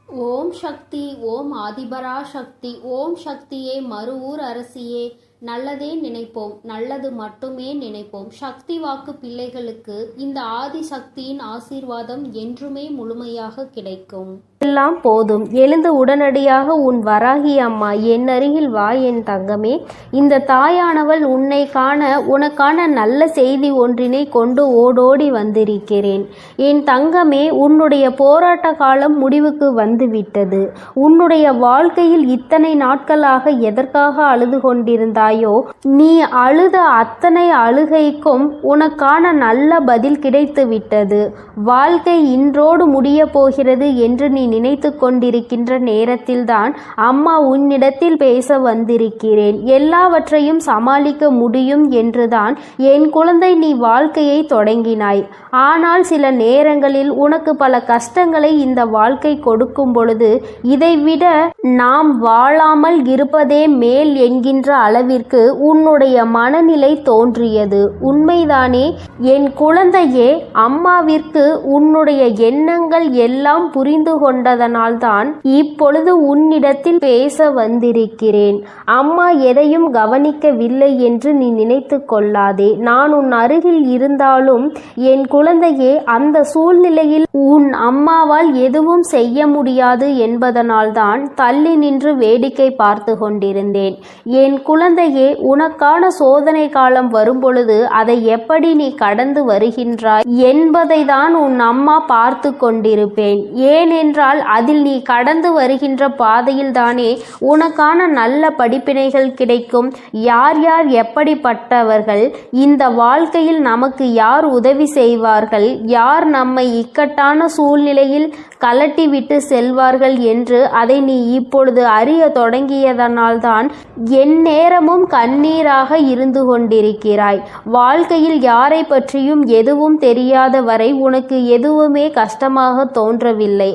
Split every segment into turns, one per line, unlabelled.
ஓம் சக்தி, ஓம் ஆதிபரா சக்தி, ஓம் சக்தியே, மறுவூர் அரசியே, நல்லதே நினைப்போம், நல்லது மட்டுமே நினைப்போம். சக்தி வாக்கு பிள்ளைகளுக்கு இந்த ஆதிசக்தியின் ஆசீர்வாதம் என்றுமே முழுமையாக கிடைக்கும்.
எல்லாம் போதும், எழுந்து உடனடியாக உன் வராகி அம்மா என் அருகில் வா என் தங்கமே. இந்த தாயானவள் உன்னை காண உனக்கான நல்ல செய்தி ஒன்றினை கொண்டு ஓடோடி வந்திருக்கிறேன். என் தங்கமே, உன்னுடைய போராட்ட காலம் முடிவுக்கு வந்துவிட்டது. உன்னுடைய வாழ்க்கையில் இத்தனை நாட்களாக எதற்காக அழுது கொண்டிருந்தாயோ, நீ அழுத அத்தனை அழுகைக்கும் உனக்கான நல்ல பதில் கிடைத்து விட்டது. வாழ்க்கை இன்றோடு முடிய போகிறது என்று நீ நினைத்து கொண்டிருக்கின்ற நேரத்தில்தான் அம்மா உன்னிடத்தில் பேச வந்திருக்கிறேன். எல்லாவற்றையும் சமாளிக்க முடியும் என்றுதான் என் குழந்தை நீ வாழ்க்கையை தொடங்கினாய். ஆனால் சில நேரங்களில் உனக்கு பல கஷ்டங்களை இந்த வாழ்க்கை கொடுக்கும் பொழுது இதைவிட நாம் வாழாமல் இருப்பதே மேல் என்கின்ற அளவிற்கு உன்னுடைய மனநிலை தோன்றியது. உண்மைதானே என் குழந்தையே? அம்மாவிற்கு உன்னுடைய எண்ணங்கள் எல்லாம் புரிந்து கொண்டதனால்தான் இப்பொழுது உன்னிடத்தில் பேச வந்திருக்கிறேன். அம்மா எதையும் கவனிக்கவில்லை என்று நீ நினைத்து கொள்ளாதே. நான் உன் அருகில் இருந்தாலும் என் குழந்தையே, அந்த சூழ்நிலையில் உன் அம்மாவால் எதுவும் செய்ய முடியாது என்பதனால்தான் தள்ளி நின்று வேடிக்கை பார்த்து கொண்டிருந்தேன். என் குழந்தையே, உனக்கான சோதனை காலம் வரும்பொழுது அதை எப்படி நீ கடந்து வருகின்றாய் என்பதை தான் உன் அம்மா பார்த்து கொண்டிருப்பேன். ஏனென்றால் அதில் நீ கடந்து வருகின்ற பாதையில் தானே உனக்கான நல்ல படிப்பினைகள் கிடைக்கும். யார் யார் எப்படிப்பட்டவர்கள், இந்த வாழ்க்கையில் நமக்கு யார் உதவி செய்வார்கள், யார் நம்மை இக்கட்டான சூழ்நிலையில் கலட்டிவிட்டு செல்வார்கள் என்று அதை நீ இப்பொழுது அறிய தொடங்கியதனால்தான் என் நேரமும் கண்ணீராக இருந்து கொண்டிருக்கிறாய். வாழ்க்கையில் யாரை பற்றியும் எதுவும் தெரியாத வரை உனக்கு எதுவுமே கஷ்டமாக தோன்றவில்லை.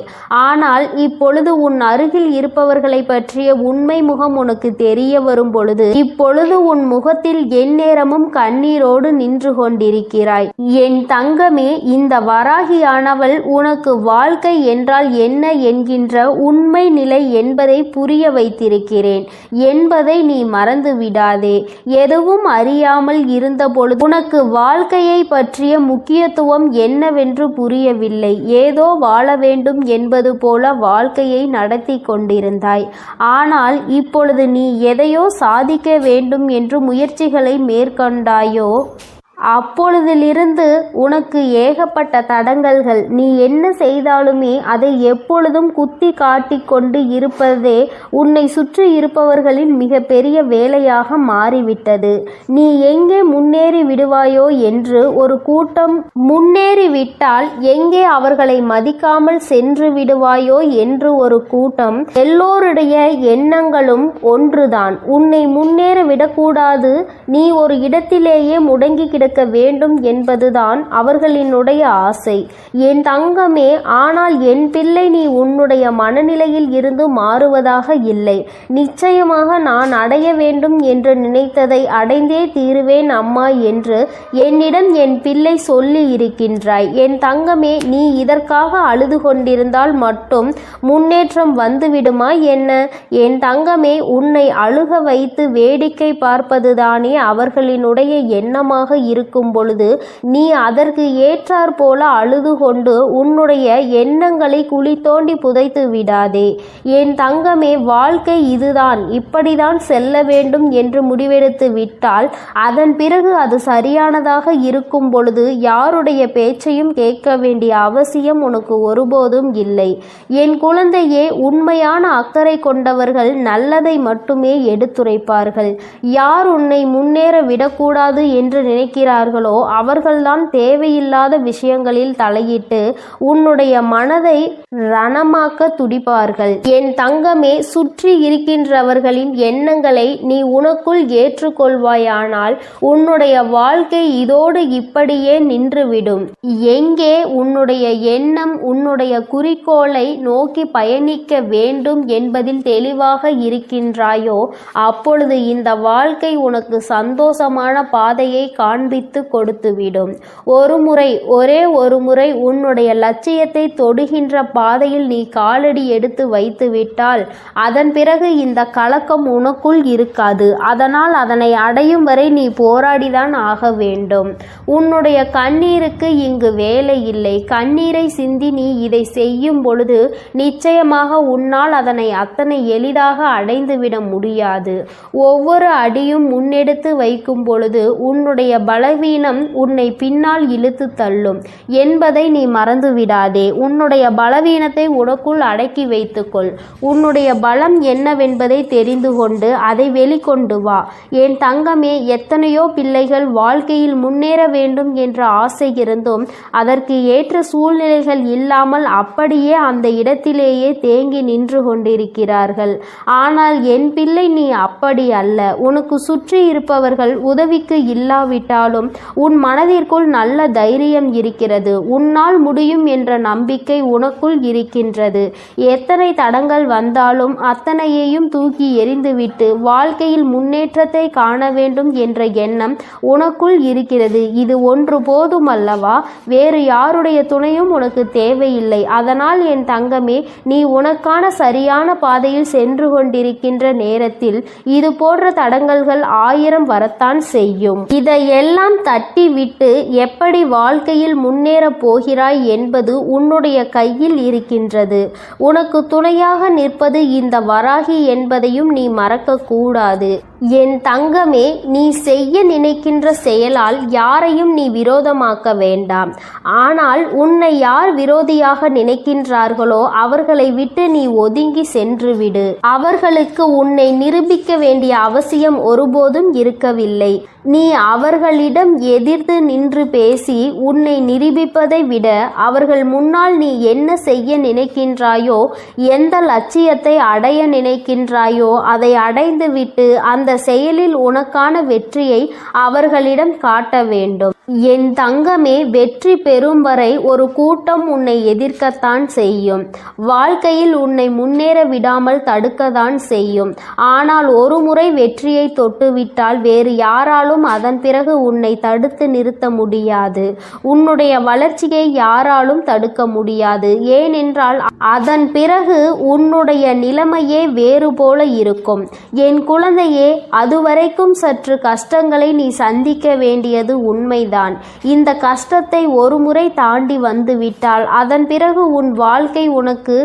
ஆனால் இப்பொழுது உன் அருகில் இருப்பவர்களை பற்றிய உண்மை முகம் உனக்கு தெரிய வரும் பொழுது இப்பொழுது உன் முகத்தில் என் நேரமும் கண்ணீரோடு நின்று கொண்டிருக்கிறாய். என் தங்கமே, இந்த வராகியானவள் உனக்கு வாழ்க்கை என்றால் என்ன என்கின்ற உண்மை நிலை என்பதை புரிய வைத்திருக்கிறேன் என்பதை நீ மறந்து விடாதே. எதுவும் அறியாமல் இருந்த பொழுது உனக்கு வாழ்க்கையை பற்றிய முக்கியத்துவம் என்னவென்று புரியவில்லை. ஏதோ வாழ வேண்டும் என்பது போல வாழ்க்கையை நடத்தி கொண்டிருந்தாய். ஆனால் இப்பொழுது நீ எதையோ சாதிக்க வேண்டும் என்று முயற்சிகளை மேற்கொண்டாயோ, அப்பொழுதிலிருந்து உனக்கு ஏகப்பட்ட தடங்கல்கள். நீ என்ன செய்தாலுமே அதை எப்பொழுதும் குத்தி காட்டிக் கொண்டு இருப்பதே உன்னை சுற்றி இருப்பவர்களின் மிக பெரிய வேலையாக மாறிவிட்டது. நீ எங்கே முன்னேறி விடுவாயோ என்று ஒரு கூட்டம், முன்னேறிவிட்டால் எங்கே அவர்களை மதிக்காமல் சென்று விடுவாயோ என்று ஒரு கூட்டம். எல்லோருடைய எண்ணங்களும் ஒன்றுதான், உன்னை முன்னேற விடக்கூடாது, நீ ஒரு இடத்திலேயே முடங்கி கிடக்க வேண்டும் என்பதுதான் அவர்களினுடைய ஆசை. என் தங்கமே, ஆனால் என் பிள்ளை, நீ உன்னுடைய மனநிலையில் இருந்து மாறுவதாக இல்லை. நிச்சயமாக நான் அடைய வேண்டும் என்று நினைத்ததை அடைந்தே தீருவேன் அம்மா என்று என்னிடம் என் பிள்ளை சொல்லி இருக்கின்றாய். என் தங்கமே, நீ இதற்காக அழுது கொண்டிருந்தால் மட்டும் முன்னேற்றம் வந்துவிடுமா என்ன? என் தங்கமே, உன்னை அழுக வைத்து வேடிக்கை பார்ப்பதுதானே அவர்களினுடைய எண்ணமாக இருக்கும் பொழுது நீ அதற்கு ஏற்றாற் போல அழுது கொண்டு உன்னுடைய எண்ணங்களை குழி தோண்டி புதைத்து விடாதே. என் தங்கமே, வாழ்க்கை இதுதான், இப்படிதான் செல்ல வேண்டும் என்று முடிவெடுத்து விட்டால் அதன் பிறகு அது சரியானதாக இருக்கும் பொழுது யாருடைய பேச்சையும் கேட்க வேண்டிய அவசியம் உனக்கு ஒருபோதும் இல்லை. என் குழந்தையே, உண்மையான அக்கறை கொண்டவர்கள் நல்லதை மட்டுமே எடுத்துரைப்பார்கள். யார் உன்னை முன்னேற விடக்கூடாது என்று நினைக்கிறார்களோ அவர்கள்தான் தேவையில்லாத விஷயங்களில் தலையிட்டு உன்னுடைய மனதை ரணமாக்க துடிப்பார்கள். என் தங்கமே, சுற்றி இருக்கின்றவர்களின் எண்ணங்களை நீ உனக்குள் ஏற்றுக்கொள்வாயானால் உன்னுடைய வாழ்க்கை இதோடு இப்படியே நின்றுவிடும். எங்கே உன்னுடைய எண்ணம் உன்னுடைய குறிக்கோளை நோக்கி பயணிக்க வேண்டும் என்பதில் தெளிவாக இருக்கின்றாயோ அப்பொழுது இந்த வாழ்க்கை உனக்கு சந்தோஷமான பாதையை காண்பி காண்பித்து கொடுத்துவிடும். ஒரே ஒரு முறை உன்னுடைய லட்சியத்தை தொடுகின்ற பாதையில் நீ காலடி எடுத்து வைத்துவிட்டால் அதன் பிறகு இந்த கலக்கம் உனக்குள் இருக்காது. அதனால் அதனை அடையும் வரை நீ போராடிதான் ஆக வேண்டும். உன்னுடைய கண்ணீருக்கு இங்கு வேலை இல்லை. கண்ணீரை சிந்தி நீ இதை செய்யும் பொழுது நிச்சயமாக உன்னால் அதனை அத்தனை எளிதாக அடைந்துவிட முடியாது. ஒவ்வொரு அடியும் முன்னெடுத்து வைக்கும் பொழுது உன்னுடைய பலவீனம் உன்னை பின்னால் இழுத்து தள்ளும் என்பதை நீ மறந்துவிடாதே. உன்னுடைய பலவீனத்தை உனக்குள் அடக்கி வைத்துக்கொள். உன்னுடைய பலம் என்னவென்பதை தெரிந்து கொண்டு அதை வெளிக்கொண்டு வா. என் தங்கமே, எத்தனையோ பிள்ளைகள் வாழ்க்கையில் முன்னேற வேண்டும் என்ற ஆசை இருந்தும் அதற்கு ஏற்ற சூழ்நிலைகள் இல்லாமல் அப்படியே அந்த இடத்திலேயே தேங்கி நின்று கொண்டிருக்கிறார்கள். ஆனால் என் பிள்ளை, நீ அப்படி அல்ல. உனக்கு சுற்றி இருப்பவர்கள் உதவிக்கு இல்லாவிட்டாலும் உன் மனதிற்குள் நல்ல தைரியம் இருக்கிறது. உன்னால் முடியும் என்ற நம்பிக்கை உனக்குள் இருக்கின்றது. எத்தனை தடங்கள் வந்தாலும் அத்தனையையும் தூக்கி எறிந்துவிட்டு வாழ்க்கையில் முன்னேற்றத்தை காண வேண்டும் என்ற எண்ணம் உனக்குள் இருக்கிறது. இது ஒன்று போதும் அல்லவா? வேறு யாருடைய துணையும் உனக்கு தேவையில்லை. அதனால் என் தங்கமே, நீ உனக்கான சரியான பாதையில் சென்று கொண்டிருக்கின்ற நேரத்தில் இது போன்ற தடங்கல்கள் 1000 வரத்தான் செய்யும். இதையெல்லாம் தட்டி விட்டு எப்படி வாழ்க்கையில் முன்னேறப் போகிறாய் என்பது உன்னுடைய கையில் இருக்கின்றது. உனக்கு துணையாக நிற்பது இந்த வராகி என்பதையும் நீ மறக்க கூடாது. என் தங்கமே, நீ செய்ய நினைக்கின்ற செயலால் யாரையும் நீ விரோதமாக்க வேண்டாம். ஆனால் உன்னை யார் விரோதியாக நினைக்கின்றார்களோ அவர்களை விட்டு நீ ஒதுங்கி சென்றுவிடு. அவர்களுக்கு உன்னை நிரூபிக்க வேண்டிய அவசியம் ஒருபோதும் இருக்கவில்லை. நீ அவர்களிடம் எதிர்த்து நின்று பேசி உன்னை நிரூபிப்பதை விட அவர்கள் முன்னால் நீ என்ன செய்ய நினைக்கின்றாயோ, எந்த லட்சியத்தை அடைய நினைக்கின்றாயோ அதை அடைந்துவிட்டு அந்த செயலில் உனக்கான வெற்றியை அவர்களிடம் காட்ட வேண்டும். என் தங்கமே, வெற்றி பெறும் வரை ஒரு கூட்டம் உன்னை எதிர்க்கத்தான் செய்யும். வாழ்க்கையில் உன்னை முன்னேற விடாமல் தடுக்கத்தான் செய்யும். ஆனால் ஒரு முறை வெற்றியை தொட்டுவிட்டால் வேறு யாராலும் அதன் பிறகு உன்னை தடுத்து நிறுத்த முடியாது. உன்னுடைய வளர்ச்சியை யாராலும் தடுக்க முடியாது. ஏனென்றால் அதன் பிறகு உன்னுடைய நிலைமையே வேறு போல இருக்கும். என் குழந்தையே, அதுவரைக்கும் சற்று கஷ்டங்களை நீ சந்திக்க வேண்டியது உண்மைதான். இந்த கஷ்டத்தை ஒரு முறை தாண்டி வந்துவிட்டால் அதன் பிறகு உன் வாழ்க்கை உனக்கு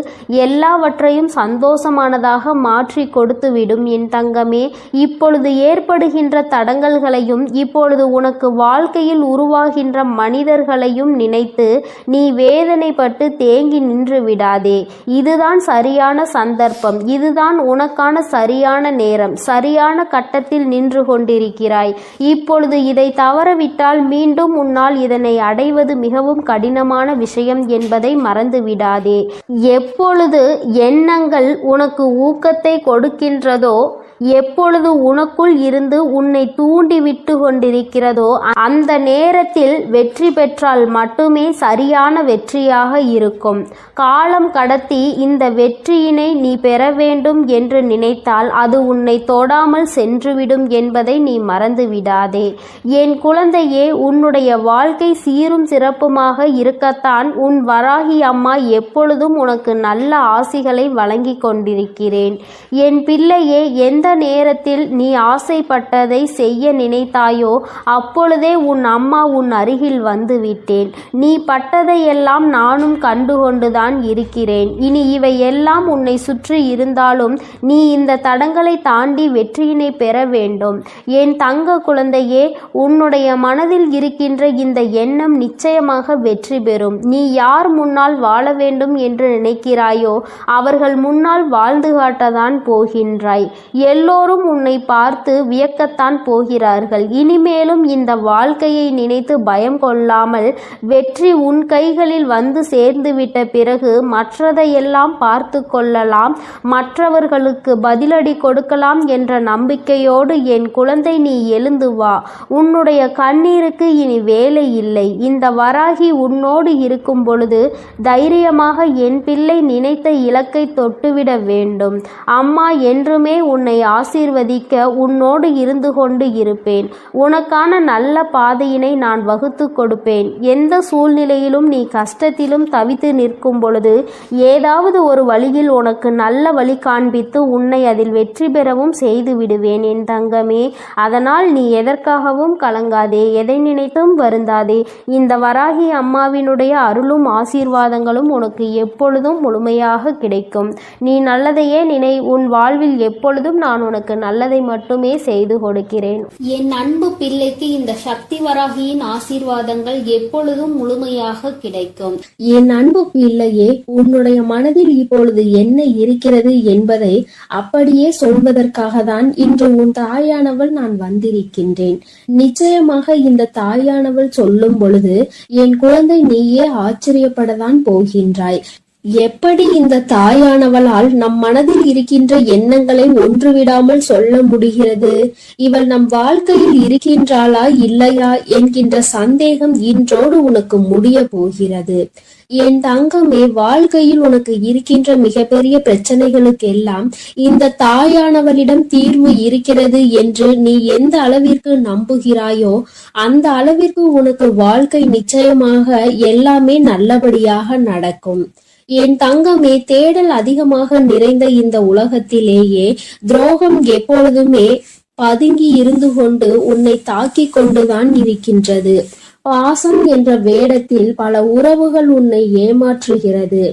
எல்லாவற்றையும் சந்தோஷமானதாக மாற்றி கொடுத்துவிடும். என் தங்கமே, இப்பொழுது ஏற்படுகின்ற தடங்கல்களையும் இப்பொழுது உனக்கு வாழ்க்கையில் உருவாகின்ற மனிதர்களையும் நினைத்து நீ வேதனைப்பட்டு தேங்கி நின்று விடாதே. இதுதான் சரியான சந்தர்ப்பம். இதுதான் உனக்கான சரியான நேரம். சரியான கட்டத்தில் நின்று கொண்டிருக்கிறாய். இப்பொழுது இதை தவறவிட்டால் மீண்டும் உன்னால் இதனை அடைவது மிகவும் கடினமான விஷயம் என்பதை மறந்துவிடாதே. எப்பொழுது எண்ணங்கள் உனக்கு ஊக்கத்தை கொடுக்கின்றதோ, எப்பொழுது உனக்குள் இருந்து உன்னை தூண்டிவிட்டு கொண்டிருக்கிறதோ அந்த நேரத்தில் வெற்றி பெற்றால் மட்டுமே சரியான வெற்றியாக இருக்கும். காலம் கடத்தி இந்த வெற்றியினை நீ பெற வேண்டும் என்று நினைத்தால் அது உன்னை தொடாமல் சென்றுவிடும் என்பதை நீ மறந்துவிடாதே. என் குழந்தையே, உன்னுடைய வாழ்க்கை சீரும் சிறப்புமாக இருக்கத்தான் உன் வராகி அம்மா எப்பொழுதும் உனக்கு நல்ல ஆசிகளை வழங்கி கொண்டிருக்கிறேன். என் பிள்ளையே, எந்த நேரத்தில் நீ ஆசைப்பட்டதை செய்ய நினைத்தாயோ அப்பொழுதே உன் அம்மா உன் அருகில் வந்து விட்டேன். நீ பட்டதையெல்லாம் நானும் கண்டுகொண்டுதான் இருக்கிறேன். இனி இவை எல்லாம் உன்னை சுற்றி இருந்தாலும் நீ இந்த தடங்களை தாண்டி வெற்றியினை பெற வேண்டும். என் தங்க குழந்தையே, உன்னுடைய மனதில் இருக்கின்ற இந்த எண்ணம் நிச்சயமாக வெற்றி பெறும். நீ யார் முன்னால் வாழ வேண்டும் என்று நினைக்கிறாயோ அவர்கள் முன்னால் வாழ்ந்து காட்டத்தான் போகின்றாய். எல்லோரும் உன்னை பார்த்து வியக்கத்தான் போகிறார்கள். இனிமேலும் இந்த வாழ்க்கையை நினைத்து பயம் கொள்ளாமல் வெற்றி உன் கைகளில் வந்து சேர்ந்துவிட்ட பிறகு மற்றதையெல்லாம் பார்த்து கொள்ளலாம், மற்றவர்களுக்கு பதிலடி கொடுக்கலாம் என்ற நம்பிக்கையோடு என் குழந்தை நீ எழுந்து வா. உன்னுடைய கண்ணீருக்கு இனி வேலை இல்லை. இந்த வராகி உன்னோடு இருக்கும் பொழுது தைரியமாக என் பிள்ளை நினைத்த இலக்கை தொட்டுவிட வேண்டும். அம்மா என்றுமே உன்னை ஆசீர்வதிக்க உன்னோடு இருந்து கொண்டு இருப்பேன். உனக்கான நல்ல பாதையினை நான் வகுத்து கொடுப்பேன். எந்த சூழ்நிலையிலும் நீ கஷ்டத்திலும் தவித்து நிற்கும் பொழுது ஏதாவது ஒரு வழியில் உனக்கு நல்ல வழி காண்பித்து உன்னை அதில் வெற்றி பெறவும் செய்து விடுவேன் என் தங்கமே. அதனால் நீ எதற்காகவும் கலங்காதே, எதை நினைத்தும் வருந்தாதே. இந்த வராகி அம்மாவினுடைய அருளும் ஆசீர்வாதங்களும் உனக்கு எப்பொழுதும் முழுமையாக கிடைக்கும். நீ நல்லதையே நினை. உன் வாழ்வில் எப்பொழுதும் நான் உனக்கு நல்லதை மட்டுமே செய்து கொடுக்கிறேன்.
என் அன்பு பிள்ளைக்கு இந்த சக்தி வராகியின் ஆசீர்வாதங்கள் எப்பொழுதும் முழுமையாக கிடைக்கும்.
என் அன்பு பிள்ளையே, உன்னுடைய மனதில் இப்பொழுது என்ன இருக்கிறது என்பதை அப்படியே சொல்வதற்காக தான் இன்று உன் தாயானவள் நான் வந்திருக்கின்றேன். நிச்சயமாக இந்த தாயானவள் சொல்லும் பொழுது என் குழந்தை நீயே ஆச்சரியப்படத்தான் போகின்றாய். எப்படி இந்த தாயானவளால் நம் மனதில் இருக்கின்ற எண்ணங்களை ஒன்றுவிடாமல் சொல்ல முடிகிறது? இவள் நம் வாழ்க்கையில் இருக்கின்றாளா இல்லையா என்கின்ற சந்தேகம் இன்றோடு உனக்கு முடிய போகிறது. என் தங்கமே, வாழ்க்கையில் உனக்கு இருக்கின்ற மிகப்பெரிய பிரச்சனைகளுக்கெல்லாம் இந்த தாயானவளிடம் தீர்வு இருக்கிறது என்று நீ எந்த அளவிற்கு நம்புகிறாயோ அந்த அளவிற்கு உனக்கு வாழ்க்கை நிச்சயமாக எல்லாமே நல்லபடியாக நடக்கும். என் தங்கமே, தேடல் அதிகமாக நிறைந்த இந்த உலகத்திலேயே துரோகம் எப்பொழுதுமே பதுங்கி இருந்து கொண்டு உன்னை தாக்கி கொண்டுதான் இருக்கின்றது. பாசம் என்ற வேடத்தில் பல உறவுகள் உன்னை ஏமாற்றுகிறது.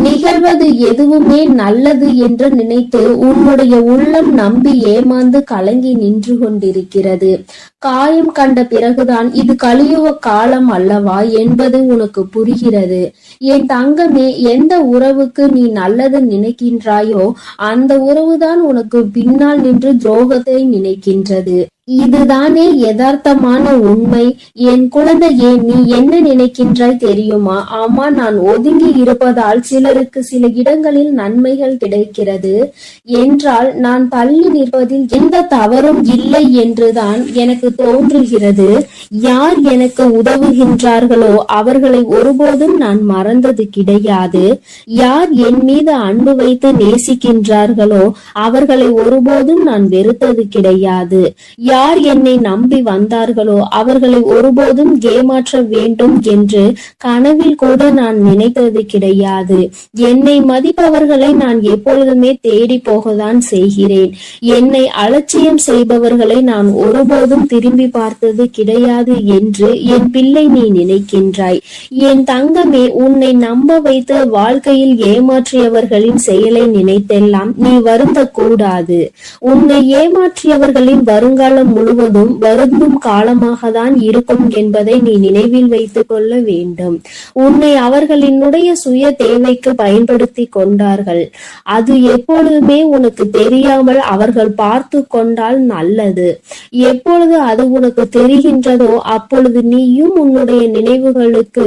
நிகழ்வது எதுவுமே நல்லது என்று நினைத்து உன்னுடைய உள்ளம் நம்பி ஏமாந்து கலங்கி நின்று கொண்டிருக்கிறது. காயம் கண்ட பிறகுதான் இது கலியுக காலம் அல்லவா என்பது உனக்கு புரிகிறது. என் தங்கமே, எந்த உறவுக்கு நீ நல்லது நினைக்கின்றாயோ அந்த உறவுதான் உனக்கு பின்னால் நின்று துரோகத்தை நினைக்கின்றது. இதுதானே யதார்த்தமான உண்மை. என் குழந்தையே, நீ என்ன நினைக்கின்றாய் தெரியுமா? ஆமா, நான் ஒதுங்கி இருப்பதால் சிலருக்கு சில இடங்களில் நன்மைகள் கிடைக்கிறது என்றால் நான் தள்ளி நிற்பதில் எந்த தவறும் இல்லை என்றுதான் எனக்கு தோன்றுகிறது. யார் எனக்கு உதவுகின்றார்களோ அவர்களை ஒருபோதும் நான் மறந்தது கிடையாது. யார் என் மீது அன்பு வைத்து நேசிக்கின்றார்களோ அவர்களை ஒருபோதும் நான் வெறுத்தது கிடையாது. யார் என்னை நம்பி வந்தார்களோ அவர்களை ஒருபோதும் ஏமாற்ற வேண்டும் என்று கனவில் கூட நான் நினைத்தது கிடையாது. என்னை மதிப்பவர்களை நான் எப்பொழுதுமே தேடி போகத்தான் செய்கிறேன். என்னை அலட்சியம் செய்பவர்களை நான் ஒருபோதும் திரும்பி பார்த்தது கிடையாது என்று என் பிள்ளை நீ நினைக்கின்றாய். என் தங்கமே, உன்னை நம்ப வைத்து வாழ்க்கையில் ஏமாற்றியவர்களின் செயலை நினைத்தெல்லாம் நீ வருந்த கூடாது. உன்னை ஏமாற்றியவர்களின் வருங்காலம் முழுவதும் வருந்தும் காலமாக தான் இருக்கும் என்பதை நீ நினைவில் வைத்துக் கொள்ள வேண்டும். உன்னை அவர்களினுடைய சுய தேவைக்கு பயன்படுத்தி கொண்டார்கள். அது எப்பொழுதுமே உனக்கு தெரியாமல் அவர்கள் பார்த்து கொண்டால் நல்லது. எப்பொழுது அது உனக்கு தெரிகின்றதோ அப்பொழுது நீயும் உன்னுடைய நினைவுகளுக்கு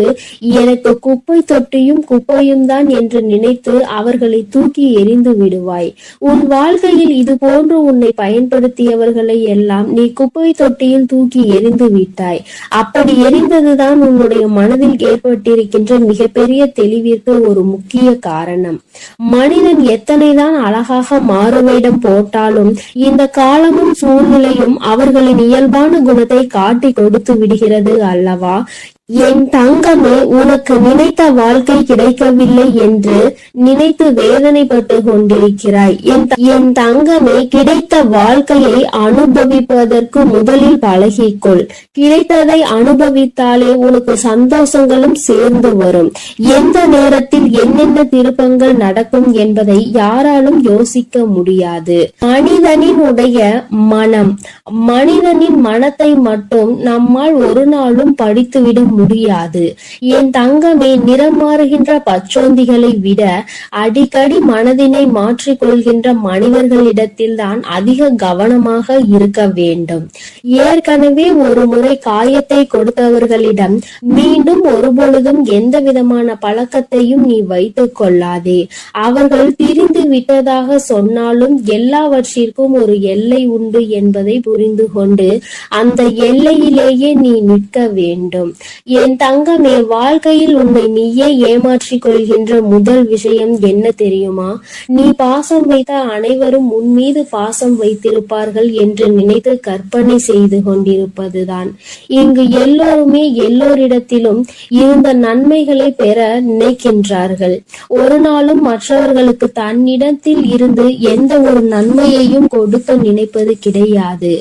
எனக்கு குப்பை தொட்டியும் குப்பையும் தான் என்று நினைத்து அவர்களை தூக்கி எறிந்து விடுவாய். உன் வாழ்க்கையில் இது போன்று உன்னை பயன்படுத்தியவர்களை எல்லாம் நீ குப்பை தொட்டியில் தூக்கி எறிந்து விட்டாய். அப்படி எரிந்ததுதான் உன்னுடைய மனதில் ஏற்பட்டிருக்கின்ற மிகப்பெரிய தெளிவிற்கு ஒரு முக்கிய காரணம். மனிதன் எத்தனைதான் அழகாக மாறுவேடம் போட்டாலும் இந்த காலமும் சூழ்நிலையும் அவர்களின் இயல்பான குணத்தை காட்டி கொடுத்து விடுகிறது அல்லவா? என் தங்கமே, உனக்கு நினைத்த வாழ்க்கை கிடைக்கவில்லை என்று நினைத்து வேதனைப்பட்டு கொண்டிருக்கிறாய். என் தங்கமே, கிடைத்த வாழ்க்கையை அனுபவிப்பதற்கு முதலில் பழகிக்கொள். கிடைத்ததை அனுபவித்தாலே உனக்கு சந்தோஷங்களும் சேர்ந்து வரும். எந்த நேரத்தில் என்னென்ன திருப்பங்கள் நடக்கும் என்பதை யாராலும் யோசிக்க முடியாது. மனிதனினுடைய மனம், மனிதனின் மனத்தை மட்டும் நம்மால் ஒரு நாளும் படித்துவிட முடியாது. என் தங்கமே, நிறம் மாறுகின்ற பச்சோந்திகளை விட அடிக்கடி மனதினை மாற்றிக்கொள்கின்ற மனிதர்களிடத்தில் தான் அதிக கவனமாக இருக்க வேண்டும். ஏற்கனவே ஒரு முறை காயத்தை கொடுத்தவர்களிடம் மீண்டும் ஒருபொழுதும் எந்த விதமான பழக்கத்தையும் நீ வைத்துக் கொள்ளாதே. அவர்கள் பிரிந்து விட்டதாக சொன்னாலும் எல்லாவற்றிற்கும் ஒரு எல்லை உண்டு என்பதை புரிந்து கொண்டு அந்த எல்லையிலேயே நீ நிற்க வேண்டும். என் தங்கமே, வாழ்க்கையில் உன்னை நீயே ஏமாற்றிக் கொள்கின்ற முதல் விஷயம் என்ன தெரியுமா? நீ பாசம் வைத்த அனைவரும் உன் மீது பாசம் வைத்திருப்பார்கள் என்று நினைத்து கற்பனை செய்து கொண்டிருப்பதுதான். இங்கு எல்லோருமே எல்லோரிடத்திலும் இருந்த நன்மைகளை பெற நினைக்கின்றார்கள். ஒரு நாளும் மற்றவர்களுக்கு தன்னிடத்தில் இருந்து எந்த ஒரு நன்மையையும் கொடுக்க நினைப்பது கிடையாது.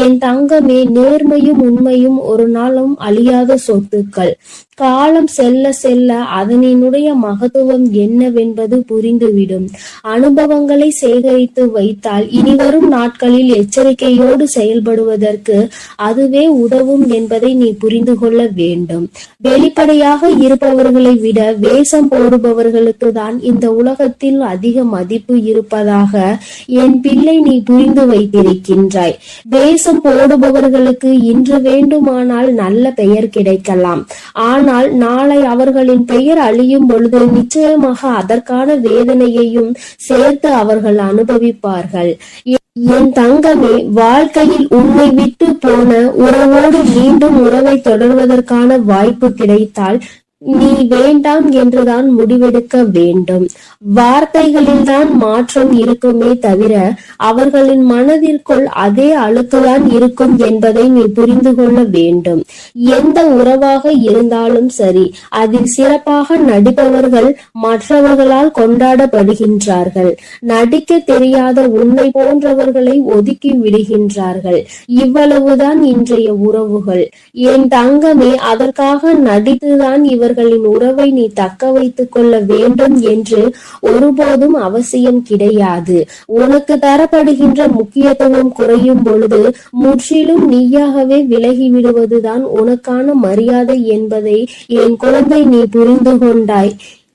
என் தங்கமே, நேர்மையும் உண்மையும் ஒரு நாளும் அழியாத சொத்துக்கள். காலம் செல்ல செல்ல அதனினுடைய மகத்துவம் என்னவென்பது புரிந்துவிடும். அனுபவங்களை சேகரித்து வைத்தால் இனிவரும் நாட்களில் எச்சரிக்கையோடு செயல்படுவதற்கு அதுவே உதவும் என்பதை நீ புரிந்து கொள்ள வேண்டும். வெளிப்படையாக இருப்பவர்களை விட வேஷம் போடுபவர்களுக்கு தான் இந்த உலகத்தில் அதிக மதிப்பு இருப்பதாக என் பிள்ளை நீ புரிந்து வைத்திருக்கின்றாய். வேஷம் போடுபவர்களுக்கு இன்று வேண்டுமானால் நல்ல பெயர் கிடைக்கலாம். ஆனால் நாளை அவர்களின் பெயர் அழியும் பொழுது நிச்சயமாக அதற்கான வேதனையையும் சேர்த்து அவர்கள் அனுபவிப்பார்கள். என் தங்கமே, வாழ்க்கையில் உன்னை விட்டு போன உறவோடு மீண்டும் உறவை தொடர்வதற்கான வாய்ப்பு கிடைத்தால் நீ வேண்டாம் என்றுதான் முடிவெடுக்க வேண்டும். வார்த்தைகளில் தான் மாற்றம் இருக்குமே தவிர அவர்களின் மனதிற்குள் அதே அழுக்குதான் இருக்கும் என்பதை நீ புரிந்து கொள்ள வேண்டும். எந்த உறவாக இருந்தாலும் சரி, அதில் சிறப்பாக நடிப்பவர்கள் மற்றவர்களால் கொண்டாடப்படுகின்றார்கள். நடிக்க தெரியாத உன்னை போன்றவர்களை ஒதுக்கி விடுகின்றார்கள். இவ்வளவுதான் இன்றைய உறவுகள். என் தங்கமே, அதற்காக நடித்துதான் இவர்களின் உறவை நீ தக்க வைத்துக் கொள்ள வேண்டும் என்று ஒருபோதும் அவசியம் கிடையாது. உனக்கு தரப்படுகின்ற முக்கியத்துவம் குறையும் பொழுது முற்றிலும் நீயாகவே விலகி விடுவதுதான் உனக்கான மரியாதை என்பதை என் குழந்தை நீ புரிந்து கொண்டாய்.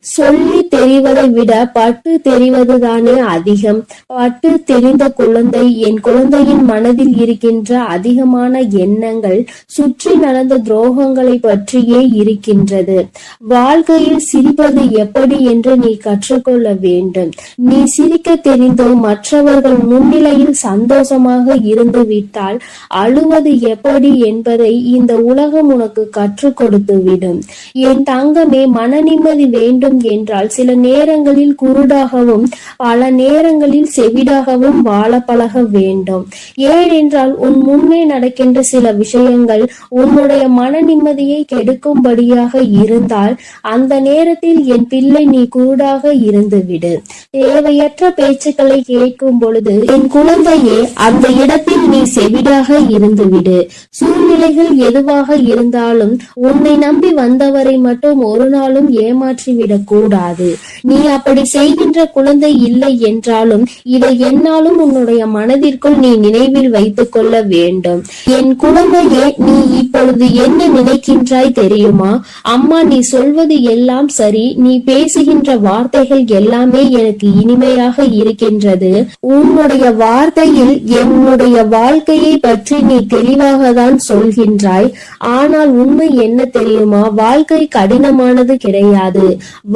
சொல்லி தெரிவதை விட பட்டு தெரிவதுதானே அதிகம். பட்டு தெரிந்த குழந்தை, என் குழந்தையின் மனதில் இருக்கின்ற அதிகமான எண்ணங்கள் சுற்றி நடந்த துரோகங்களை பற்றியே இருக்கின்றது. வாழ்க்கையில் சிரிப்பது எப்படி என்று நீ கற்றுக்கொள்ள வேண்டும். நீ சிரிக்க தெரிந்தோ மற்றவர்கள் முன்னிலையில் சந்தோஷமாக இருந்து விட்டால் அழுவது எப்படி என்பதை இந்த உலகம் உனக்கு கற்றுக் கொடுத்து விடும். என் தங்கமே, மன நிம்மதி வேண்டும் என்றால் சில நேரங்களில் குருடாகவும் பல நேரங்களில் செவிடாகவும் வாழ பழக வேண்டும். ஏனென்றால் உன் முன்னே நடக்கின்ற சில விஷயங்கள் உன்னுடைய மன நிம்மதியை கெடுக்கும்படியாக இருந்தால் அந்த நேரத்தில் என் பிள்ளை நீ குருடாக இருந்து விடு. தேவையற்ற பேச்சுக்களை கேட்கும் பொழுது என் குழந்தையே அந்த இடத்தில் நீ செவிடாக இருந்து விடு. சூழ்நிலைகள் எதுவாக இருந்தாலும் உன்னை நம்பி வந்தவரை மட்டும் ஒரு நாளும் ஏமாற்றிவிடக் கூடாது. நீ அப்படி செய்கின்ற குழந்தை இல்லை என்றாலும் இதை என்னாலும் உன்னுடைய மனதிற்குள் நீ நினைவில் வைத்துக் கொள்ள வேண்டும். என் குழந்தையே, நீ இப்பொழுது என்ன நினைக்கின்றாய் தெரியுமா? அம்மா, நீ சொல்வது எல்லாம் சரி, நீ பேசுகின்ற வார்த்தைகள் எல்லாமே எனக்கு இனிமையாக இருக்கின்றது. உன்னுடைய வார்த்தையில் என்னுடைய வாழ்க்கையை பற்றி நீ தெளிவாக தான் சொல்கின்றாய். ஆனால் உண்மை என்ன தெரியுமா? வாழ்க்கை கடினமானது கிடையாது.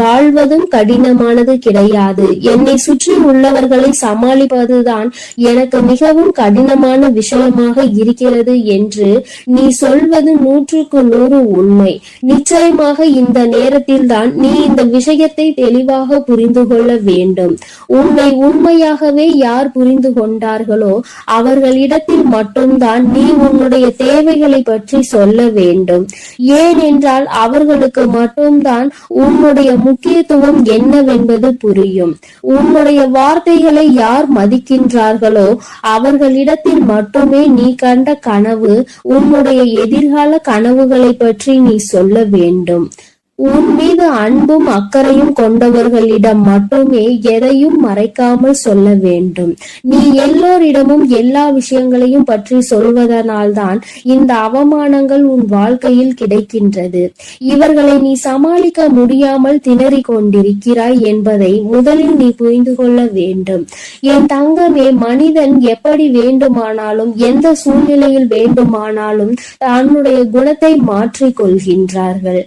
வாழ்வதும் கடினமானது கிடையாது. என்னை சுற்றி உள்ளவர்களை சமாளிப்பதுதான் எனக்கு மிகவும் கடினமான விஷயமாக இருக்கிறது என்று நீ சொல்வது 100% உண்மை. நிச்சயமாக இந்த நேரத்தில் தான் நீ இந்த விஷயத்தை தெளிவாக புரிந்து கொள்ள வேண்டும். உன்னை உண்மையாகவே யார் புரிந்து கொண்டார்களோ அவர்களிடத்தில் மட்டும்தான் நீ உன்னுடைய தேவைகளை பற்றி சொல்ல வேண்டும். ஏனென்றால் அவர்களுக்கு மட்டும்தான் உன்னுடைய முக்கியத்துவம் என்னவென்பது புரியும். உன்னுடைய வார்த்தைகளை யார் மதிக்கின்றார்களோ அவர்களிடத்தில் மட்டுமே நீ கண்ட கனவு, உன்னுடைய எதிர்கால கனவுகளை பற்றி நீ சொல்ல வேண்டும். உன் மீது அன்பும் அக்கறையும் கொண்டவர்களிடம் மட்டுமே எதையும் மறைக்காமல் சொல்ல வேண்டும். நீ எல்லோரிடமும் எல்லா விஷயங்களையும் பற்றி சொல்வதனால்தான் இந்த அவமானங்கள் உன் வாழ்க்கையில் கிடைக்கின்றது. இவர்களை நீ சமாளிக்க முடியாமல் திணறிக் கொண்டிருக்கிறாய் என்பதை முதலில் நீ புரிந்து கொள்ள வேண்டும். என் தங்கமே, மனிதன் எப்படி வேண்டுமானாலும் எந்த சூழ்நிலையில் வேண்டுமானாலும் தன்னுடைய குணத்தை மாற்றிக் கொள்கின்றார்கள்.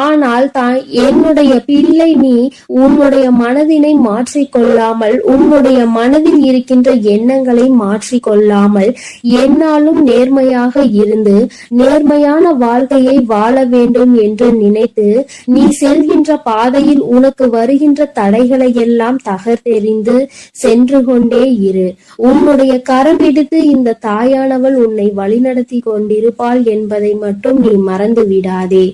ஆனால் அதனால் தான் என்னுடைய பிள்ளை, நீ உன்னுடைய மனதினை மாற்றிக்கொள்ளாமல், உன்னுடைய மனதில் இருக்கின்ற எண்ணங்களை மாற்றிக்கொள்ளாமல், என்னாலும் நேர்மையாக இருந்து நேர்மையான வாழ்க்கையை வாழ வேண்டும் என்று நினைத்து நீ செல்கின்ற பாதையில் உனக்கு வருகின்ற தடைகளை எல்லாம் தகர்த்தெறிந்து சென்று கொண்டே இரு. உன்னுடைய கரம் பிடித்து இந்த தாயானவள் உன்னை வழிநடத்தி கொண்டிருப்பாள் என்பதை மட்டும் நீ மறந்து விடாதே.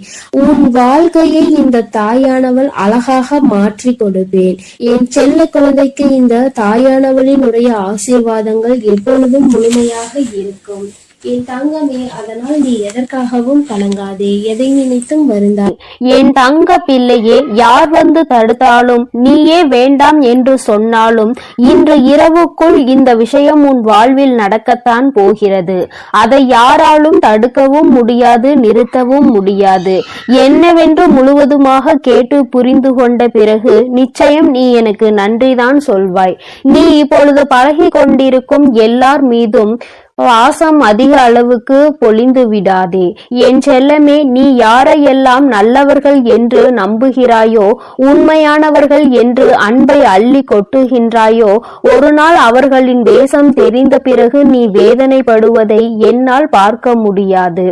உன் வாழ்க்கையை இந்த தாயானவள் அழகாக மாற்றி கொடுப்பேன். என் செல்ல குழந்தைக்கு இந்த தாயானவளினுடைய ஆசீர்வாதங்கள் எப்பொழுதும் முழுமையாக இருக்கும். என் தங்கமே, அதனால் நீ எதற்காகவும் கலங்காதே, எதை நினைத்தும் வருந்தாய்.
என் தங்க பிள்ளையே, யார் வந்து தடுத்தாலும், நீயே வேண்டாம் என்று சொன்னாலும், இன்று இரவுக்குள் இந்த விஷயம் உன் வாழ்வில் நடக்கத்தான் போகிறது. அதை யாராலும் தடுக்கவும் முடியாது, நிறுத்தவும் முடியாது. என்னவென்று முழுவதுமாக கேட்டு புரிந்து கொண்ட பிறகு நிச்சயம் நீ எனக்கு நன்றிதான் சொல்வாய். நீ இப்பொழுது பழகி கொண்டிருக்கும் எல்லார் மீதும் வாசம் அதிக அளவுக்கு பொழிந்து விடாதே. என் செல்லமே, நீ யாரையெல்லாம் நல்லவர்கள் என்று நம்புகிறாயோ, உண்மையானவர்கள் என்று அன்பை அள்ளி கொட்டுகின்றாயோ, ஒரு நாள் அவர்களின் தேசம் தெரிந்த பிறகு நீ வேதனைப்படுவதை என்னால் பார்க்க முடியாது.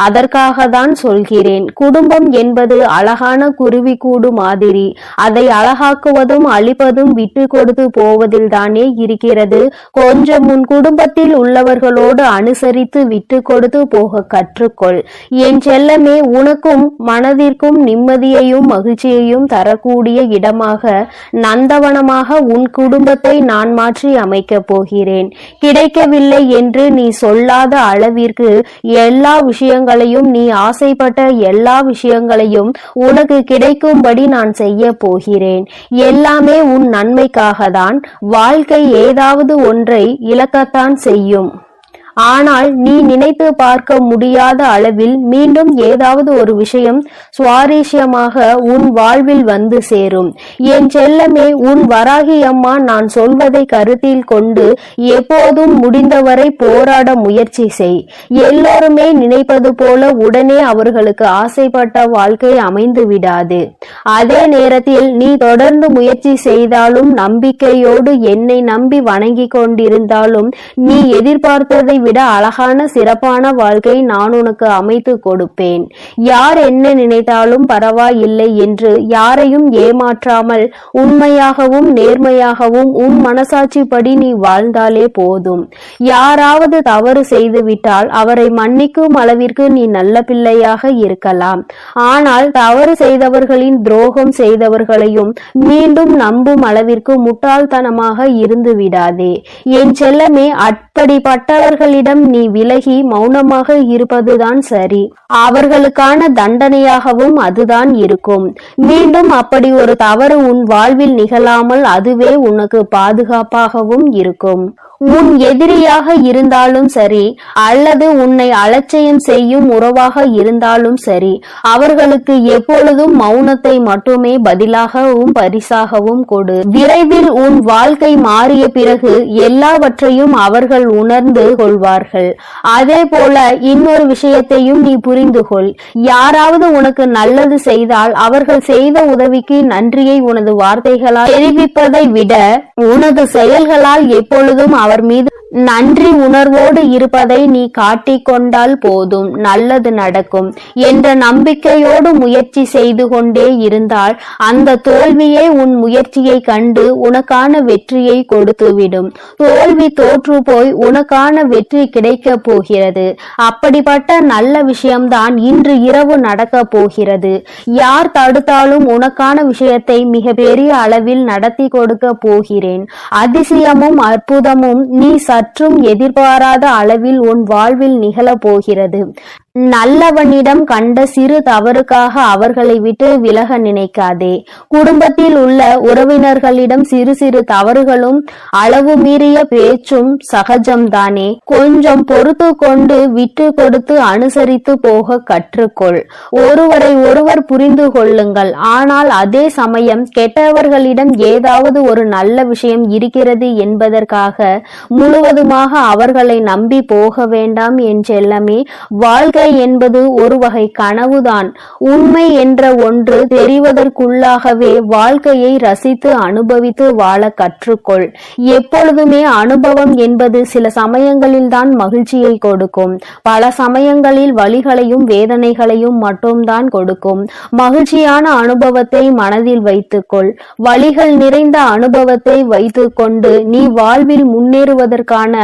அதற்காக தான் சொல்கிறேன். குடும்பம் என்பது அழகான குருவி கூடு மாதிரி. அதை அழகாக்குவதும் அழிப்பதும் விட்டு கொடுத்து போவதில் தானே இருக்கிறது. கொஞ்சம் உன் குடும்பத்தில் உள்ளவர்கள் அனுசரித்து விட்டு கொடுத்து போக கற்றுக்கொள். என் செல்லமே, உனக்கும் மனதிற்கும் நிம்மதியையும் மகிழ்ச்சியையும் தரக்கூடிய இடமாக, நந்தவனமாக உன் குடும்பத்தை நான் மாற்றி அமைக்கப் போகிறேன். கிடைக்கவில்லை என்று நீ சொல்லாத அளவிற்கு எல்லா விஷயங்களையும், நீ ஆசைப்பட்ட எல்லா விஷயங்களையும் உனக்கு கிடைக்கும்படி நான் செய்ய போகிறேன். எல்லாமே உன் நன்மைக்காக தான். வாழ்க்கை ஏதாவது ஒன்றை இழக்கத்தான் செய்யும். ஆனால் நீ நினைத்து பார்க்க முடியாத அளவில் மீண்டும் ஏதாவது ஒரு விஷயம் சுவாரஸ்யமாக உன் வாழ்வில் வந்து சேரும். என் செல்லமே, உன் வராகி அம்மா நான் சொல்வதை கருத்தில் கொண்டு எப்போதும் முடிந்தவரை போராட முயற்சி செய். எல்லோருமே நினைப்பது போல உடனே அவர்களுக்கு ஆசைப்பட்ட வாழ்க்கை அமைந்து விடாது. அதே நேரத்தில் நீ தொடர்ந்து முயற்சி செய்தாலும், நம்பிக்கையோடு என்னை நம்பி வணங்கி கொண்டிருந்தாலும், நீ எதிர்பார்த்ததை விட அழகான சிறப்பான வாழ்க்கை நான் உனக்கு அமைத்து கொடுப்பேன். யார் என்ன நினைத்தாலும் பரவாயில்லை என்று யாரையும் ஏமாற்றாமல் உண்மையாகவும் நேர்மையாகவும் உன் மனசாட்சிப்படி நீ வாழ்ந்தாலே போதும். யாராவது தவறு செய்துவிட்டால் அவரை மன்னிக்கும் அளவிற்கு நீ நல்ல பிள்ளையாக இருக்கலாம். ஆனால் தவறு செய்தவர்களின் துரோகம் செய்தவர்களையும் மீண்டும் நம்பும் அளவிற்கு முட்டாள்தனமாக இருந்து விடாதே. என் செல்லமே, அப்படிப்பட்டவர்களிடம் நீ விலகி மௌனமாக இருப்பதுதான் சரி. அவர்களுக்கான தண்டனையாகவும் அதுதான் இருக்கும். மீண்டும் அப்படி ஒரு தவறு உன் வாழ்வில் நிகழாமல் அதுவே உனக்கு பாதுகாப்பாகவும் இருக்கும். உன் எதிரியாக இருந்தாலும் சரி, அல்லது உன்னை அலட்சியம் செய்யும் உறவாக இருந்தாலும் சரி, அவர்களுக்கு எப்பொழுதும் மௌனத்தை மட்டுமே பதிலாகவும் பரிசாகவும் கொடு. விரைவில் உன் வாழ்க்கை மாறிய பிறகு எல்லாவற்றையும் அவர்கள் உணர்ந்து கொள்வார்கள். அதே போல இன்னொரு விஷயத்தையும் நீ புரிந்து கொள். யாராவது உனக்கு நல்லது செய்தால் அவர்கள் செய்த உதவிக்கு நன்றியை உனது வார்த்தைகளால் தெரிவிப்பதை விட உனது செயல்களால் எப்பொழுதும் அவர் மீது நன்றி உணர்வோடு இருப்பதை நீ காட்டிக்கொண்டால் போதும், நல்லது நடக்கும் என்ற நம்பிக்கையோடு முயற்சி செய்து கொண்டே இருந்தால் அந்த தோல்வியே உன் முயற்சியை கண்டு உனக்கான வெற்றியை கொடுத்துவிடும். தோல்வி தோற்று போய் உனக்கான வெற்றி கிடைக்க போகிறது. அப்படிப்பட்ட நல்ல விஷயம்தான் இன்று இரவு நடக்க போகிறது. யார் தடுத்தாலும் உனக்கான விஷயத்தை மிக பெரிய அளவில் நடத்தி கொடுக்க போகிறேன். அதிசயமும் அற்புதமும் நீ சற்றும் எதிர்பாராத அளவில் உன் வாழ்வில் நிகழப் போகிறது. நல்லவனிடம் கண்ட சிறு தவறுக்காக அவர்களை விட்டு விலக நினைக்காதே. குடும்பத்தில் உள்ள உறவினர்களிடம் சிறு சிறு தவறுகளும் அளவு மீறிய பேச்சும் சகஜம்தானே. கொஞ்சம் பொறுத்து கொண்டு விட்டு கொடுத்து அனுசரித்து போக கற்றுக்கொள். ஒருவரை ஒருவர் புரிந்து கொள்ளுங்கள். ஆனால் அதே சமயம் கெட்டவர்களிடம் ஏதாவது ஒரு நல்ல விஷயம் இருக்கிறது என்பதற்காக முழுவதுமாக அவர்களை நம்பி போக வேண்டாம் என் செல்லமே. வாழ்க்கை என்பது ஒரு வகை கனவுதான். உண்மை என்ற ஒன்று தெரிவதற்குள்ளாகவே வாழ்க்கையை ரசித்து அனுபவித்து வாழ கற்றுக்கொள். எப்பொழுதுமே அனுபவம் என்பது சில சமயங்களில் தான் மகிழ்ச்சியை கொடுக்கும், பல சமயங்களில் வலிகளையும் வேதனைகளையும் மட்டும்தான் கொடுக்கும். மகிழ்ச்சியான அனுபவத்தை மனதில் வைத்துக்கொள். வலிகள் நிறைந்த அனுபவத்தை வைத்துக்கொண்டு நீ வாழ்வில் முன்னேறுவதற்கான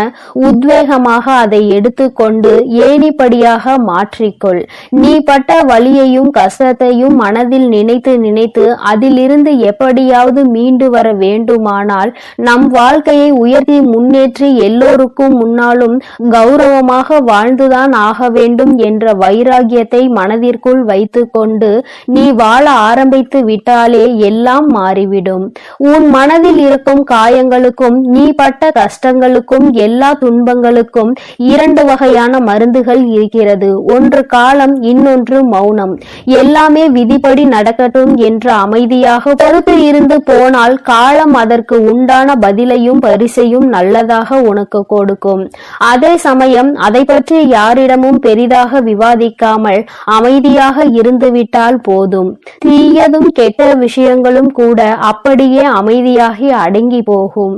உத்வேகமாக அதை எடுத்துக்கொண்டு ஏணிப்படியாக மாற்றிக்கொள். நீ பட்ட வலியையும் கஷ்டத்தையும் மனதில் நினைத்து நினைத்து அதிலிருந்து எப்படியாவது மீண்டு வர வேண்டுமானால் நம் வாழ்க்கையை உயர்த்தி முன்னேற்றி எல்லோருக்கும் முன்னாலும் கௌரவமாக வாழ்ந்துதான் ஆக வேண்டும் என்ற வைராகியத்தை மனதிற்குள் வைத்துக்கொண்டு நீ வாழ ஆரம்பித்து விட்டாலே எல்லாம் மாறிவிடும். உன் மனதில் இருக்கும் காயங்களுக்கும் நீ பட்ட கஷ்டங்களுக்கும் எல்லா துன்பங்களுக்கும் இரண்டு வகையான மருந்துகள் இருக்கிறது. ஒன்று காலம், இன்னொன்று மௌனம். எல்லாமே விதிப்படி நடக்கட்டும் என்று அமைதியாக பொறுத்து இருந்து போனால் காலம் அதற்கு உண்டான பதிலையும் பரிசையும் நல்லதாக உனக்கு கொடுக்கும். அதே சமயம் அதை பற்றி யாரிடமும் பெரிதாக விவாதிக்காமல் அமைதியாக இருந்துவிட்டால் போதும். தீயதும் கெட்ட விஷயங்களும் கூட அப்படியே அமைதியாகி அடங்கி போகும்.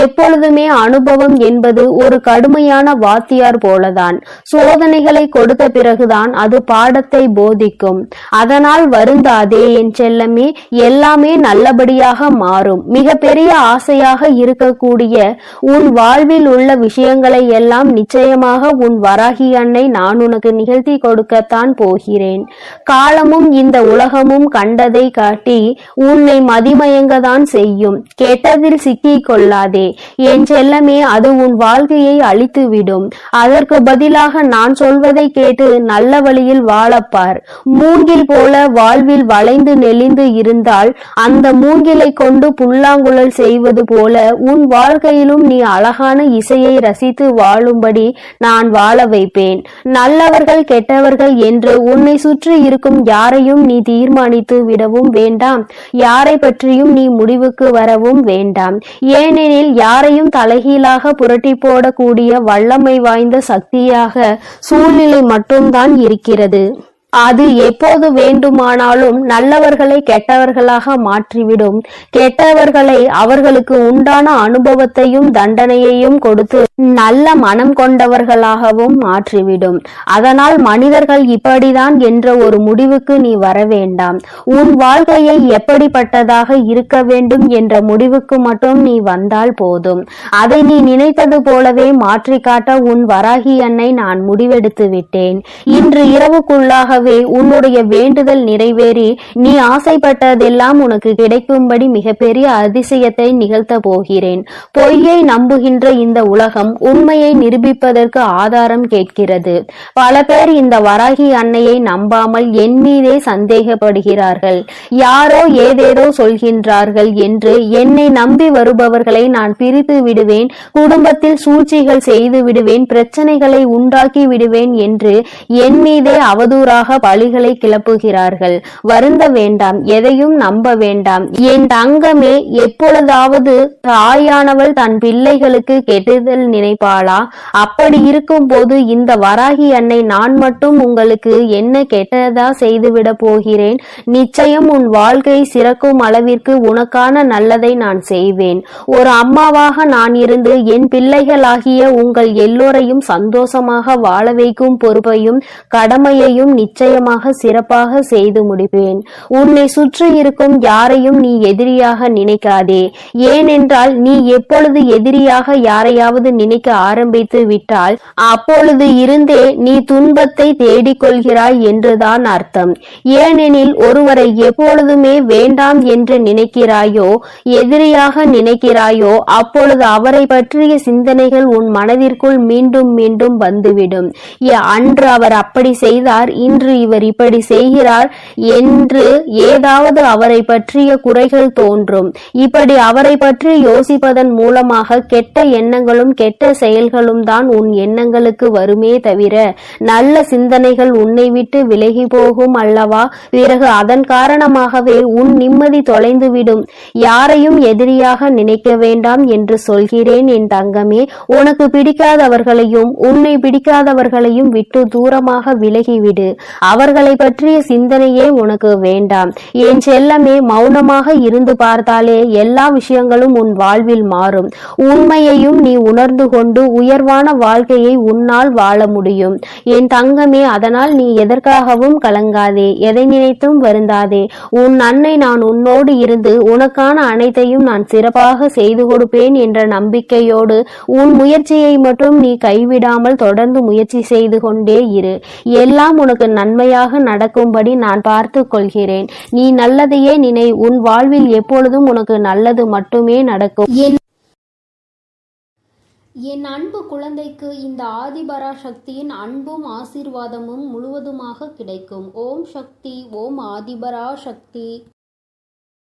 எப்பொழுதுமே அனுபவம் என்பது ஒரு கடுமையான வாத்தியார் போலதான். சோதனைகளை கொடுத்த பிறகுதான் அது பாடத்தை போதிக்கும். அதனால் வருந்தாதே என் செல்லமே, எல்லாமே நல்லபடியாக மாறும். மிக பெரிய ஆசையாக இருக்கக்கூடிய உன் வாழ்வில் உள்ள விஷயங்களை எல்லாம் நிச்சயமாக உன் வராகி அன்னை நான் உனக்கு நிகழ்த்தி கொடுக்கத்தான் போகிறேன். காலமும் இந்த உலகமும் கண்டதை காட்டி உன்னை மதிமயங்கதான் செய்யும். கெட்டதில் சிக்கிக் கொள்ளாதே என் செல்லமே, அது உன் வாழ்க்கையை அழித்துவிடும். அதற்கு பதிலாக நான் சொல்வதை கேட்டு நல்ல வழியில் வாழப்பார். மூங்கில் போல வாழ்வில் வளைந்து நெளிந்து இருந்தால் அந்த மூங்கிலை கொண்டு புல்லாங்குழல் செய்வது போல உன் வாழ்க்கையிலும் நீ அழகான இசையை ரசித்து வாழும்படி நான் வாழ வைப்பேன். நல்லவர்கள் கெட்டவர்கள் என்று உன்னை சுற்றி இருக்கும் யாரையும் நீ தீர்மானித்து விடவும் வேண்டாம், யாரை பற்றியும் நீ முடிவுக்கு வரவும் வேண்டாம். ஏனெனில் யாரையும் தலைகீழாக புரட்டி போடக்கூடிய வல்லமை வாய்ந்த சக்தியாக சூழ்நிலை மட்டும்தான் இருக்கிறது. அது எப்போது வேண்டுமானாலும் நல்லவர்களை கெட்டவர்களாக மாற்றிவிடும். கெட்டவர்களை அவர்களுக்கு உண்டான அனுபவத்தையும் தண்டனையையும் கொடுத்து நல்ல மனம் கொண்டவர்களாகவும் மாற்றிவிடும். அதனால் மனிதர்கள் இப்படிதான் என்ற ஒரு முடிவுக்கு நீ வர வேண்டாம். உன் வாழ்க்கையை எப்படிப்பட்டதாக இருக்க வேண்டும் என்ற முடிவுக்கு மட்டும் நீ வந்தால் போதும். அதை நீ நினைத்தது போலவே மாற்றி காட்ட உன் வராகி அன்னை நான் முடிவெடுத்து விட்டேன். இன்று இரவுக்குள்ளாக உன்னுடைய வேண்டுதல் நிறைவேறி நீ ஆசைப்பட்டதெல்லாம் உனக்கு கிடைக்கும்படி மிகப்பெரிய அதிசயத்தை நிகழ்த்த போகிறேன். பொய்யை நம்புகின்ற இந்த உலகம் உண்மையை நிரூபிப்பதற்கு ஆதாரம் கேட்கிறது. பல பேர் இந்த வராகி அன்னையை நம்பாமல் என் மீதே சந்தேகப்படுகிறார்கள். யாரோ ஏதேதோ சொல்கின்றார்கள் என்று என்னை நம்பி வருபவர்களை நான் பிரித்து விடுவேன், குடும்பத்தில் சூழ்ச்சிகள் செய்து விடுவேன், பிரச்சனைகளை உண்டாக்கி விடுவேன் என்று என் மீதே அவதூறாக பழிகளை கிளப்புகிறார்கள். வருந்த வேண்டாம், எதையும் நம்ப வேண்டாம் என் தங்கமே. எப்பொழுதாவது தாயானவள் தன் பிள்ளைகளுக்கு கெடுதல் நினைப்பாளா? அப்படி இருக்கும் போது இந்த வராகி அன்னை நான் மட்டும் உங்களுக்கு என்ன கெட்டதா செய்துவிட போகிறேன்? நிச்சயம் உன் வாழ்க்கை சிறக்கும் அளவிற்கு உனக்கான நல்லதை நான் செய்வேன். ஒரு அம்மாவாக நான் இருந்து என் பிள்ளைகளாகிய உங்கள் எல்லோரையும் சந்தோஷமாக வாழ வைக்கும் பொறுப்பையும் கடமையையும் நிச்சயமாக சிறப்பாக செய்து முடிப்பேன். உன்னை சுற்றி இருக்கும் யாரையும் நீ எதிரியாக நினைக்காதே. ஏனென்றால் நீ எப்பொழுது எதிரியாக யாரையாவது நினைக்க ஆரம்பித்து விட்டால் அப்பொழுது இருந்தே நீ துன்பத்தை தேடிக்கொள்கிறாய் என்றுதான் அர்த்தம். ஏனெனில் ஒருவரை எப்பொழுதுமே வேண்டாம் என்று நினைக்கிறாயோ, எதிரியாக நினைக்கிறாயோ, அப்பொழுது அவரை பற்றிய சிந்தனைகள் உன் மனதிற்குள் மீண்டும் மீண்டும் வந்துவிடும். அன்று அவர் அப்படி செய்தார், இன்று இன்று இவர் இப்படி செய்கிறார் என்று ஏதாவது அவரை பற்றிய குறைகள் தோன்றும். இப்படி அவரை பற்றி யோசிப்பதன் மூலமாக கெட்ட எண்ணங்களும் கெட்ட செயல்களும் தான் உன் எண்ணங்களுக்கு வருமே தவிர நல்ல சிந்தனைகள் உன்னை விட்டு விலகி போகும் அல்லவா? பிறகு அதன் காரணமாகவே உன் நிம்மதி தொலைந்துவிடும். யாரையும் எதிரியாக நினைக்க வேண்டாம் என்று சொல்கிறேன் என் தங்கமே. உனக்கு பிடிக்காதவர்களையும் உன்னை பிடிக்காதவர்களையும் விட்டு தூரமாக விலகிவிடு. அவர்களை பற்றிய சிந்தனையே உனக்கு வேண்டாம். என் செல்லமே, மௌனமாக இருந்து பார்த்தாலே எல்லா விஷயங்களும் உன் வாழ்வில் மாறும். உண்மையையும் நீ உணர்ந்து கொண்டு உயர்வான வாழ்க்கையை உன்னால் வாழ முடியும் என் தங்கமே. அதனால் நீ எதற்காகவும் கலங்காதே, எதை நினைத்தும் வருந்தாதே. உன் அன்னை நான் உன்னோடு இருந்து உனக்கான அனைத்தையும் நான் சிறப்பாக செய்து கொடுப்பேன் என்ற நம்பிக்கையோடு உன் முயற்சியை மட்டும் நீ கைவிடாமல் தொடர்ந்து முயற்சி செய்து கொண்டே இரு. எல்லாம் உனக்கு நன்மையாக நடக்கும்படி நான் பார்த்து கொள்கிறேன். நீ நல்லதையே நினை. உன் வாழ்வில் எப்பொழுதும் உனக்கு நல்லது மட்டுமே நடக்கும்.
என் அன்பு குழந்தைக்கு இந்த ஆதிபராசக்தியின் அன்பும் ஆசீர்வாதமும் முழுவதுமாக கிடைக்கும். ஓம் சக்தி. ஓம் ஆதிபராசக்தி.